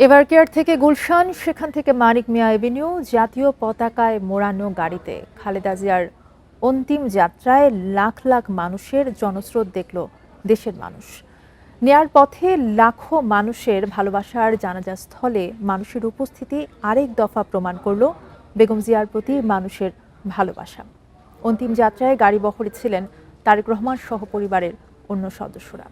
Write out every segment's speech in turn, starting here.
এভারকেয়ার থেকে গুলশান, সেখান থেকে মানিক মিয়া এভিনিউ, জাতীয় পতাকায় মোড়ানো গাড়িতে খালেদা জিয়ার অন্তিম যাত্রায় লাখ লাখ মানুষের জনস্রোত দেখল দেশের মানুষ। নেয়ার পথে লাখো মানুষের ভালোবাসার জানাজা স্থলে মানুষের উপস্থিতি আরেক দফা প্রমাণ করল বেগম জিয়ার প্রতি মানুষের ভালোবাসা। অন্তিম যাত্রায় গাড়ি বহরে ছিলেন তারেক রহমান সহ পরিবারের অন্য সদস্যরা।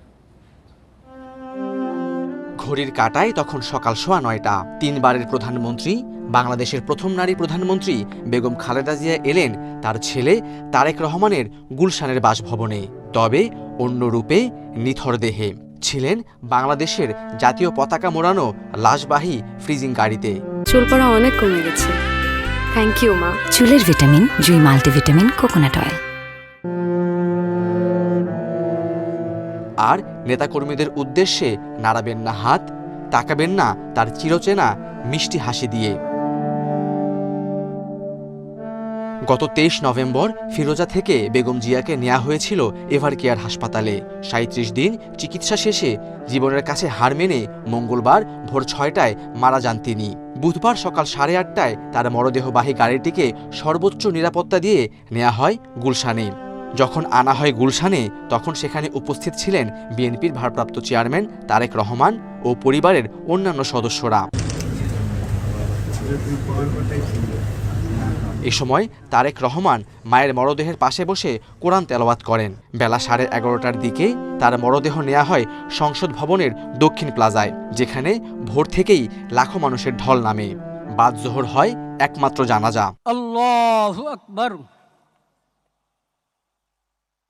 ঘড়ির কাঁটায় তখন সকাল 9:15। তিনবারের প্রধানমন্ত্রী, বাংলাদেশের প্রথম নারী প্রধানমন্ত্রী বেগম খালেদা জিয়া এলেন তার ছেলে তারেক রহমানের গুলশানের বাসভবনে। তবে অন্য রূপে, নিথর দেহে। ছিলেন বাংলাদেশের জাতীয় পতাকা মোড়ানো লাশবাহী ফ্রিজিং গাড়িতে। চুল পড়া অনেক কমে গেছে। থ্যাংক ইউ মা। চুলের ভিটামিন জুই মাল্টিভিটামিন কোকোনাট অয়েল। আর নেতাকর্মীদের উদ্দেশ্যে নাড়াবেন না হাত, তাকাবেন না তার চিরচেনা মিষ্টি হাসি দিয়ে। গত 23 নভেম্বর ফিরোজা থেকে বেগম জিয়াকে নেওয়া হয়েছিল এভারকেয়ার হাসপাতালে। 37 দিন চিকিৎসা শেষে জীবনের কাছে হার মেনে মঙ্গলবার ভোর 6টায় মারা যান তিনি। বুধবার সকাল 8:30টায় তার মরদেহবাহী গাড়িটিকে সর্বোচ্চ নিরাপত্তা দিয়ে নেওয়া হয় গুলশানে। যখন আনা হয় গুলশানে, তখন সেখানে উপস্থিত ছিলেন বিএনপির ভারপ্রাপ্ত চেয়ারম্যান তারেক রহমান ও পরিবারের অন্যান্য সদস্যরা। এ সময় তারেক রহমান মায়ের মরদেহের পাশে বসে কোরআন তেলাওয়াত করেন। বেলা 11:30টার দিকে তার মরদেহ নেওয়া হয় সংসদ ভবনের দক্ষিণ প্লাজায়, যেখানে ভোর থেকেই লাখো মানুষের ঢল নামে। বাদ জোহর হয় একমাত্র জানাজা। আল্লাহু আকবার।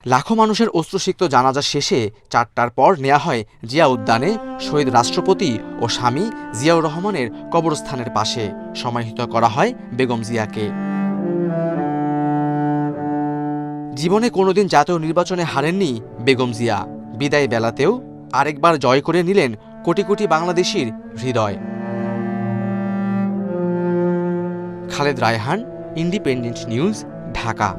লাখো মানুষের অশ্রুসিক্ত জানাজা শেষে 4টার পর নেওয়া হয় জিয়া উদ্যানে শহীদ রাষ্ট্রপতি ও স্বামী জিয়াউর রহমানের কবরস্থানের পাশে। সমাহিত করা হয় বেগম জিয়াকে। জীবনে কোনোদিন জাতীয় নির্বাচনে হারেননি বেগম জিয়া। বিদায় বেলাতেও আরেকবার জয় করে নিলেন কোটি কোটি বাংলাদেশির হৃদয়। Khaled Raihan, independent news, Dhaka.